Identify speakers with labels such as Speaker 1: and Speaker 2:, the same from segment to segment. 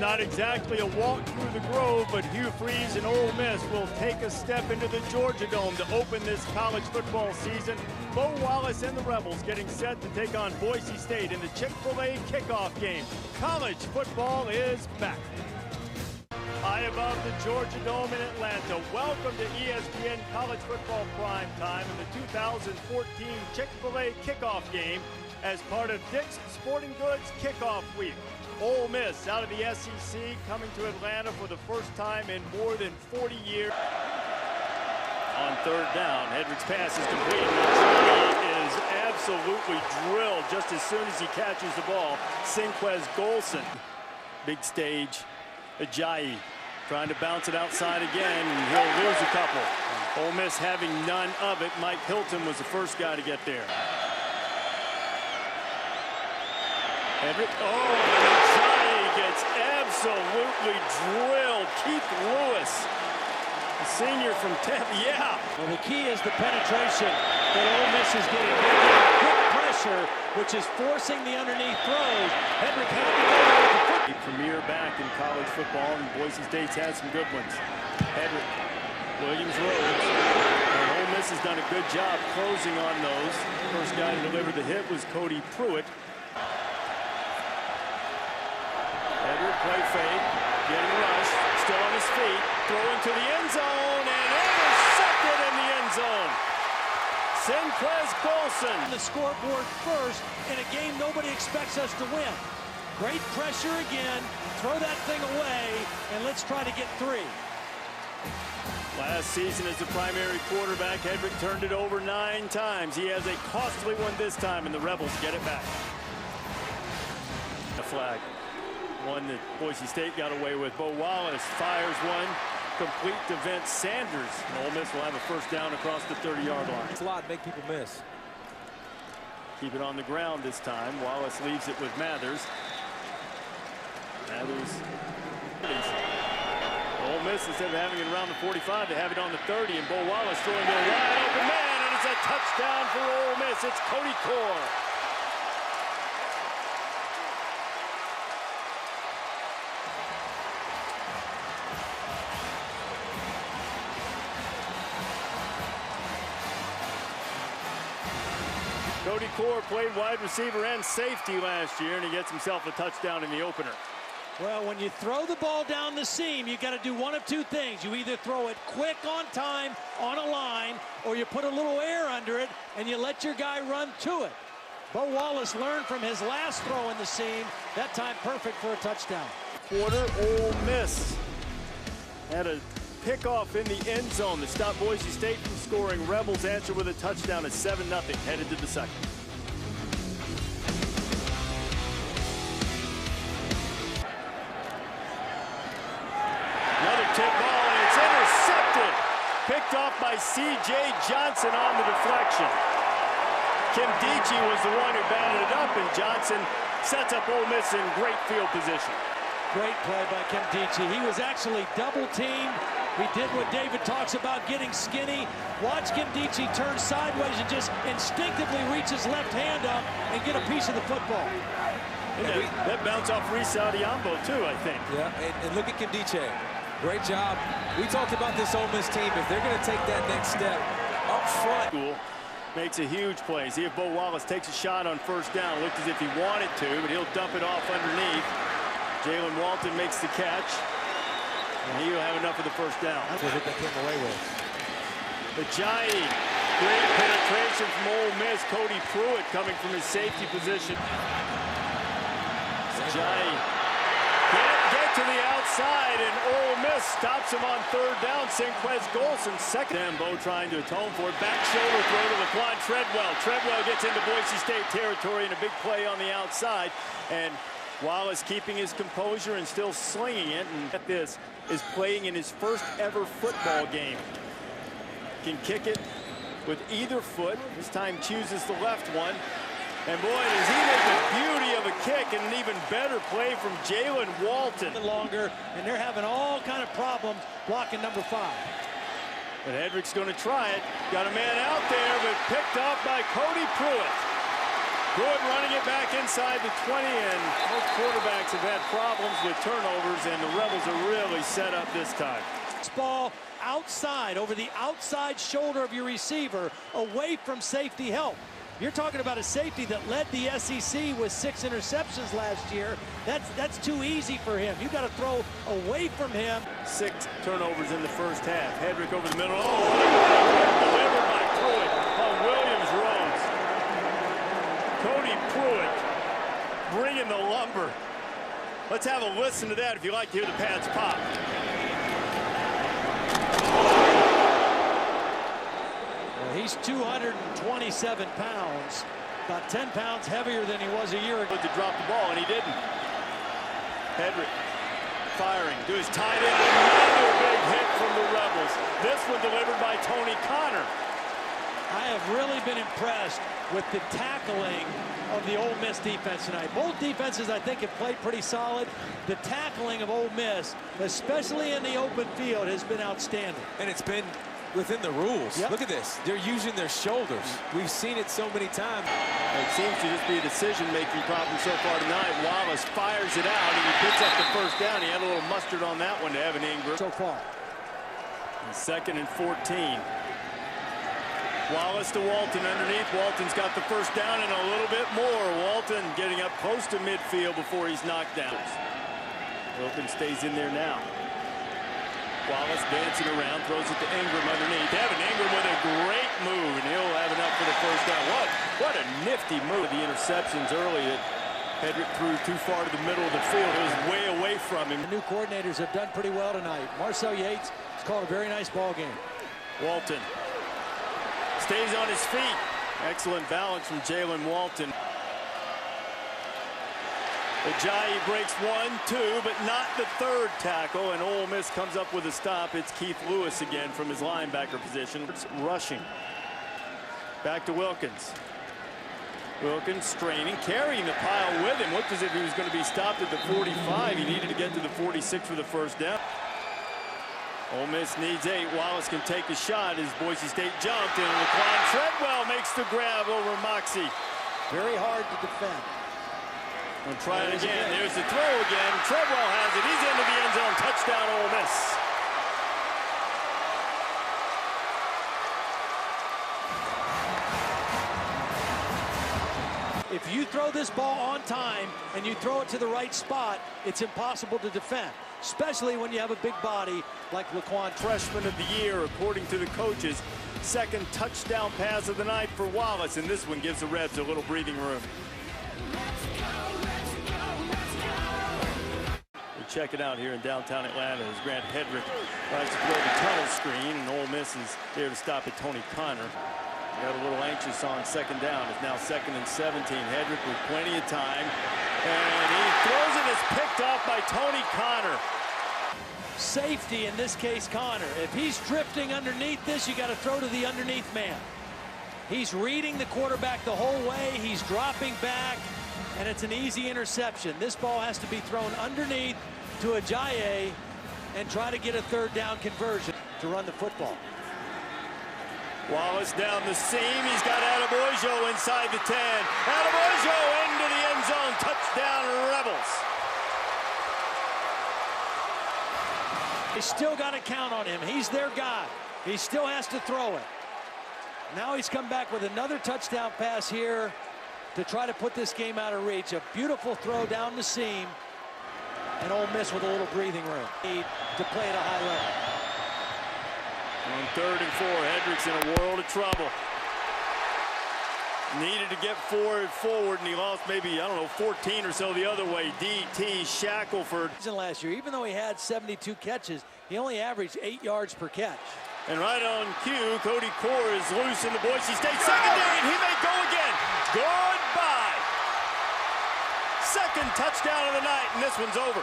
Speaker 1: Not exactly a walk through the Grove, but Hugh Freeze and Ole Miss will take a step into the Georgia Dome to open this college football season. Bo Wallace and the Rebels getting set to take on Boise State in the Chick-fil-A kickoff game. College football is back. High above the Georgia Dome in Atlanta, welcome to ESPN College Football Prime Time in the 2014 Chick-fil-A kickoff game as part of Dick's Sporting Goods Kickoff Week. Ole Miss out of the SEC coming to Atlanta for the first time in more than 40 years. On third down, Hedrick's pass is complete. He is absolutely drilled just as soon as he catches the ball. Sinquez Golson, big stage. Ajayi trying to bounce it outside again, and he'll lose a couple. Ole Miss having none of it. Mike Hilton was the first guy to get there. Hedrick, Ajayi gets absolutely drilled. Keith Lewis, the senior from Temple, yeah.
Speaker 2: Well, the key is the penetration that Ole Miss is getting. They're getting quick pressure, which is forcing the underneath throws. Hedrick had to go with the foot.
Speaker 1: A premier back in college football, and Boise State's had some good ones. Hedrick, Williams, Rhodes. And Ole Miss has done a good job closing on those. First guy to deliver the hit was Cody Pruitt. Hedrick, play fake, getting rushed, still on his feet, throwing to the end zone, and intercepted in the end zone. Sinquez Golson.
Speaker 2: The scoreboard first in a game nobody expects us to win. Great pressure again, throw that thing away, and let's try to get three.
Speaker 1: Last season as the primary quarterback, Hedrick turned it over 9 times. He has a costly one this time, and the Rebels get it back. A flag. One that Boise State got away with. Bo Wallace fires one, complete to Vince Sanders. And Ole Miss will have a first down across the 30-yard line.
Speaker 3: Slot, make people miss.
Speaker 1: Keep it on the ground this time. Wallace leaves it with Mathers. Mathers. Ole Miss, instead of having it around the 45, they have it on the 30, and Bo Wallace throwing to a wide open man, and it's a touchdown for Ole Miss. It's Cody Core. Cody Core played wide receiver and safety last year, and he gets himself a touchdown in the opener.
Speaker 2: Well, when you throw the ball down the seam, you got to do one of two things. You either throw it quick on time on a line, or you put a little air under it and you let your guy run to it. Bo Wallace learned from his last throw in the seam. That time perfect for a touchdown.
Speaker 1: Quarter, Ole Miss had a pickoff in the end zone to stop Boise State from scoring. Rebels answer with a touchdown at 7-0, headed to the second. Another tip ball, and it's intercepted. Picked off by C.J. Johnson on the deflection. Kim Dichie was the one who batted it up, and Johnson sets up Ole Miss in great field position.
Speaker 2: Great play by Kim Dichie. He was actually double-teamed. He did what David talks about, getting skinny. Watch Kim Dichie turn sideways and just instinctively reach his left hand up and get a piece of the football.
Speaker 1: That bounce off Reese Audiambo, too, I think.
Speaker 3: Yeah, and look at Kim Dichie. Great job. We talked about this Ole Miss team. If they're going to take that next step up front.
Speaker 1: Makes a huge play. See if Bo Wallace takes a shot on first down. Looked as if he wanted to, but he'll dump it off underneath. Jalen Walton makes the catch, and he'll have enough of the first down.
Speaker 3: That's what they came away with.
Speaker 1: Ajayi, great penetration from Ole Miss. Cody Pruitt coming from his safety position. Ajayi can't get to the outside, and Ole Miss stops him on third down. Sinquez Golson second. And Bo trying to atone for it. Back shoulder throw to Laquan Treadwell. Treadwell gets into Boise State territory in a big play on the outside, and Wallace keeping his composure and still slinging it. And at this is playing in his first ever football game. Can kick it with either foot. This time chooses the left one. And boy, does he make a beauty of a kick, and an even better play from Jalen Walton.
Speaker 2: Longer, and they're having all kind of problems blocking number 5.
Speaker 1: But Hedrick's going to try it. Got a man out there, but picked off by Cody Pruitt. Pruitt running it back inside the 20, and both quarterbacks have had problems with turnovers, and the Rebels are really set up this time.
Speaker 2: This ball outside, over the outside shoulder of your receiver, away from safety help. You're talking about a safety that led the SEC with 6 interceptions last year. That's too easy for him. You got to throw away from him.
Speaker 1: 6 turnovers in the first half. Hedrick over the middle. Oh, delivered by Pruitt on Williams Rhodes. Cody Pruitt bringing the lumber. Let's have a listen to that if you like to hear the pads pop.
Speaker 2: He's 227 pounds, about 10 pounds heavier than he was a year ago.
Speaker 1: To drop the ball, and he didn't. Hedrick firing to his tight end. Another big hit from the Rebels. This one delivered by Tony Connor.
Speaker 2: I have really been impressed with the tackling of the Ole Miss defense tonight. Both defenses, I think, have played pretty solid. The tackling of Ole Miss, especially in the open field, has been outstanding.
Speaker 3: And it's been within the rules.
Speaker 2: Yep.
Speaker 3: Look at this. They're using their shoulders. We've seen it so many times.
Speaker 1: It seems to just be a decision-making problem so far tonight. Wallace fires it out, and he picks up the first down. He had a little mustard on that one to Evan Ingram.
Speaker 2: So far.
Speaker 1: And 2nd and 14. Wallace to Walton underneath. Walton's got the first down and a little bit more. Walton getting up close to midfield before he's knocked down. Wilkins stays in there now. Wallace dancing around, throws it to Ingram underneath. Evan Ingram with a great move, and he'll have enough for the first down. What a nifty move. The interceptions early that Hedrick threw too far to the middle of the field. It was way away from him.
Speaker 2: The new coordinators have done pretty well tonight. Marcel Yates has called a very nice ball game.
Speaker 1: Walton stays on his feet. Excellent balance from Jalen Walton. Ajayi breaks 1, 2, but not the 3rd tackle, and Ole Miss comes up with a stop. It's Keith Lewis again from his linebacker position. It's rushing. Back to Wilkins. Wilkins straining, carrying the pile with him. Looked as if he was going to be stopped at the 45. He needed to get to the 46 for the first down. Ole Miss needs 8. Wallace can take a shot as Boise State jumped, and Laquan Treadwell makes the grab over Moxie.
Speaker 2: Very hard to defend.
Speaker 1: We'll try it again. There's the throw again. Treadwell has it. He's into the end zone. Touchdown, Ole Miss.
Speaker 2: If you throw this ball on time and you throw it to the right spot, it's impossible to defend, especially when you have a big body like Laquan.
Speaker 1: Freshman of the year, according to the coaches. 2nd touchdown pass of the night for Wallace, and this one gives the Rebs a little breathing room. Check it out here in downtown Atlanta as Grant Hedrick tries to throw the tunnel screen, and Ole Miss is there to stop it. Tony Connor got a little anxious on 2nd down. It's now 2nd and 17. Hedrick with plenty of time, and he throws it. It's picked off by Tony Connor.
Speaker 2: Safety, in this case Connor. If he's drifting underneath this, you got to throw to the underneath man. He's reading the quarterback the whole way. He's dropping back, and it's an easy interception. This ball has to be thrown underneath to Ajayi and try to get a 3rd down conversion to run the football.
Speaker 1: Wallace down the seam. He's got Adebojo inside the 10. Adebojo into the end zone. Touchdown, Rebels.
Speaker 2: They still got to count on him. He's their guy. He still has to throw it. Now he's come back with another touchdown pass here to try to put this game out of reach. A beautiful throw down the seam. And Ole Miss with a little breathing room. Need to play at a high level.
Speaker 1: On 3rd and 4, Hedrick's in a world of trouble. Needed to get forward, and he lost maybe, I don't know, 14 or so the other way. D.T. Shackelford.
Speaker 2: Last year, even though he had 72 catches, he only averaged 8 yards per catch.
Speaker 1: And right on cue, Cody Core is loose in the Boise State secondary, and he may go again. Goodbye. 2nd touchdown of the night, and this one's over.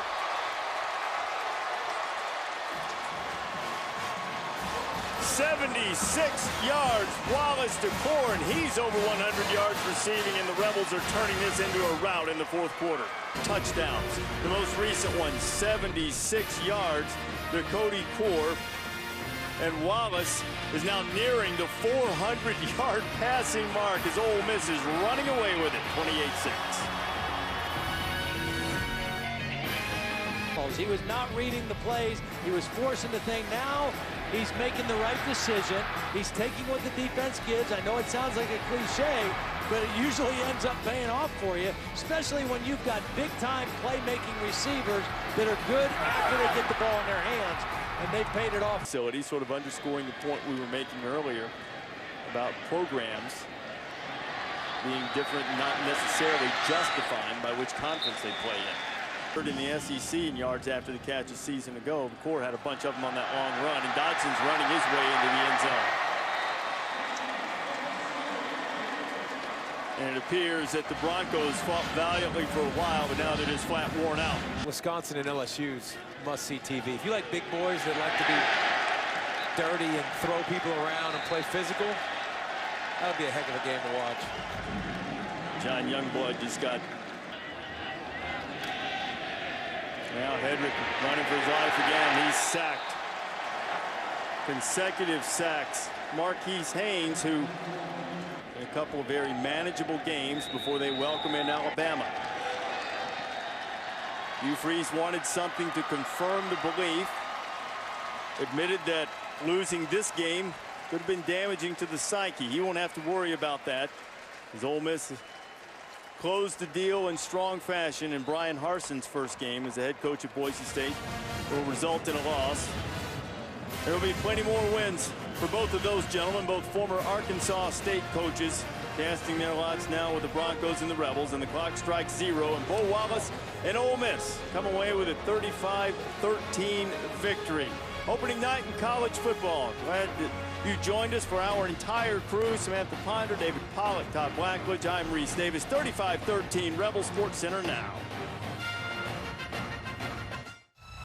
Speaker 1: 76 yards, Wallace to Core, and he's over 100 yards receiving, and the Rebels are turning this into a rout in the 4th quarter. Touchdowns. The most recent one, 76 yards to Cody Core. And Wallace is now nearing the 400-yard passing mark as Ole Miss is running away with it, 28-6.
Speaker 2: He was not reading the plays. He was forcing the thing. Now he's making the right decision. He's taking what the defense gives. I know it sounds like a cliche, but it usually ends up paying off for you, especially when you've got big-time playmaking receivers that are good after they get the ball in their hands, and they've paid it off.
Speaker 1: Facility, sort of underscoring the point we were making earlier about programs being different, not necessarily justifying by which conference they play in. In the SEC in yards after the catch a season ago. McCord had a bunch of them on that long run, and Dodson's running his way into the end zone. And it appears that the Broncos fought valiantly for a while, but now they're just flat worn out.
Speaker 3: Wisconsin and LSU's must-see TV. If you like big boys that like to be dirty and throw people around and play physical, that would be a heck of a game to watch.
Speaker 1: John Youngblood just got... Now Hedrick running for his life again. He's sacked. Consecutive sacks. Marquise Haynes, who in a couple of very manageable games before they welcome in Alabama. Hugh Freeze wanted something to confirm the belief. Admitted that losing this game could have been damaging to the psyche. He won't have to worry about that, as Ole Miss closed the deal in strong fashion, and Brian Harson's first game as the head coach at Boise State will result in a loss. There will be plenty more wins for both of those gentlemen, both former Arkansas State coaches, casting their lots now with the Broncos and the Rebels, and the clock strikes 0, and Bo Wallace and Ole Miss come away with a 35-13 victory. Opening night in college football. Glad that you joined us for our entire crew. Samantha Ponder, David Pollack, Todd Blackledge. I'm Reese Davis. 35-13 Rebel Sports Center now.